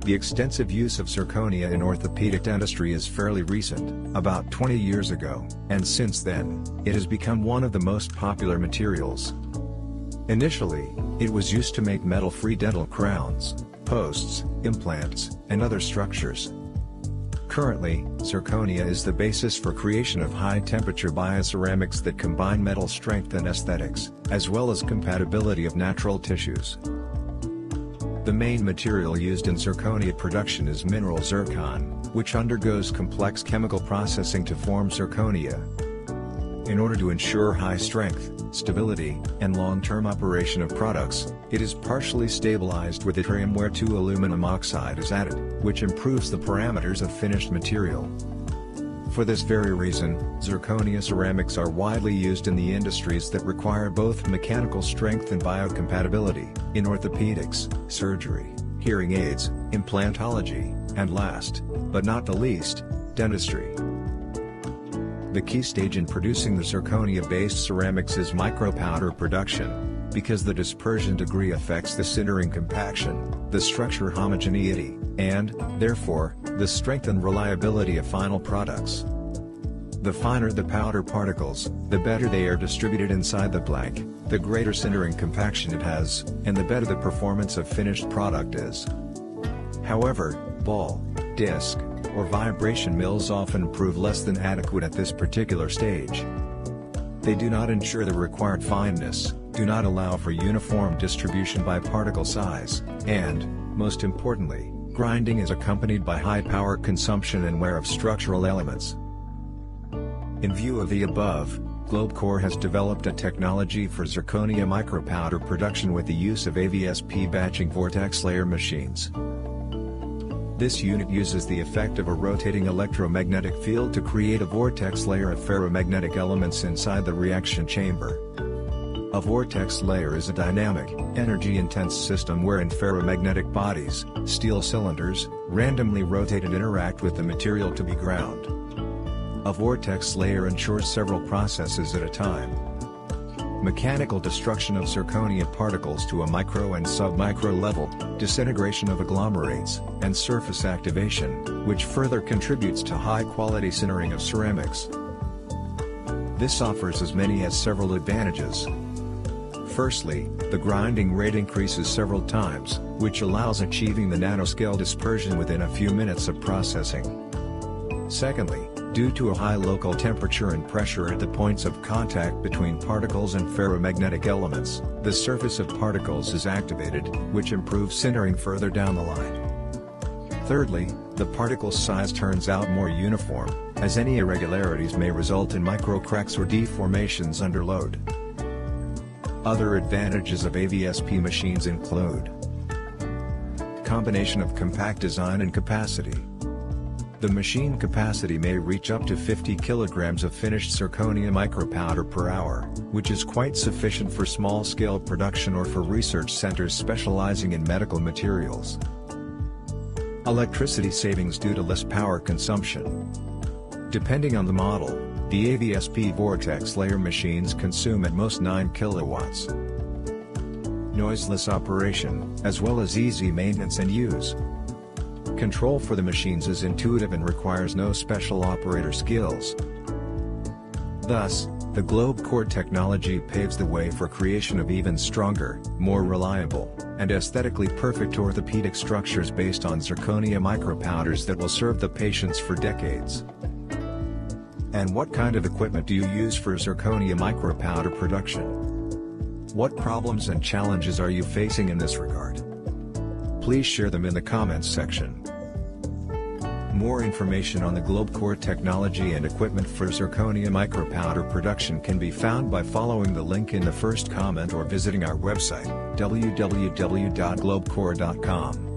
The extensive use of zirconia in orthopedic dentistry is fairly recent, about 20 years ago, and since then, it has become one of the most popular materials. Initially, it was used to make metal-free dental crowns, posts, implants, and other structures. Currently, zirconia is the basis for creation of high-temperature bioceramics that combine metal strength and aesthetics, as well as compatibility of natural tissues. The main material used in zirconia production is mineral zircon, which undergoes complex chemical processing to form zirconia. In order to ensure high strength, stability, and long-term operation of products, it is partially stabilized with yttrium where 2-aluminum oxide is added, which improves the parameters of finished material. For this very reason, zirconia ceramics are widely used in the industries that require both mechanical strength and biocompatibility, in orthopedics, surgery, hearing aids, implantology, and last, but not the least, dentistry. The key stage in producing the zirconia-based ceramics is micropowder production, because the dispersion degree affects the sintering compaction, the structure homogeneity, and, therefore, the strength and reliability of final products. The finer the powder particles, the better they are distributed inside the blank, the greater sintering compaction it has, and the better the performance of finished product is. However, ball, disc, or vibration mills often prove less than adequate at this particular stage. They do not ensure the required fineness, do not allow for uniform distribution by particle size, and, most importantly, grinding is accompanied by high power consumption and wear of structural elements. In view of the above, GlobeCore has developed a technology for zirconia micropowder production with the use of AVSp batching Vortex layer machines. This unit uses the effect of a rotating electromagnetic field to create a vortex layer of ferromagnetic elements inside the reaction chamber. A vortex layer is a dynamic, energy-intense system wherein ferromagnetic bodies, steel cylinders, randomly rotated interact with the material to be ground. A vortex layer ensures several processes at a time. Mechanical destruction of zirconia particles to a micro and sub-micro level, disintegration of agglomerates, and surface activation, which further contributes to high-quality sintering of ceramics. This offers as many as several advantages. Firstly, the grinding rate increases several times, which allows achieving the nanoscale dispersion within a few minutes of processing. Secondly, due to a high local temperature and pressure at the points of contact between particles and ferromagnetic elements, the surface of particles is activated, which improves sintering further down the line. Thirdly, the particle size turns out more uniform, as any irregularities may result in microcracks or deformations under load. Other advantages of AVSp machines include combination of compact design and capacity. The machine capacity may reach up to 50 kilograms of finished zirconia micropowder per hour, which is quite sufficient for small-scale production or for research centers specializing in medical materials. Electricity savings due to less power consumption. Depending on the model, the AVSp Vortex layer machines consume at most 9 kilowatts. Noiseless operation, as well as easy maintenance and use. Control for the machines is intuitive and requires no special operator skills. Thus, the GlobeCore technology paves the way for creation of even stronger, more reliable, and aesthetically perfect orthopedic structures based on zirconia micropowders that will serve the patients for decades. And what kind of equipment do you use for zirconia micropowder production? What problems and challenges are you facing in this regard? Please share them in the comments section. More information on the GlobeCore technology and equipment for zirconia micropowder production can be found by following the link in the first comment or visiting our website, www.globecore.com.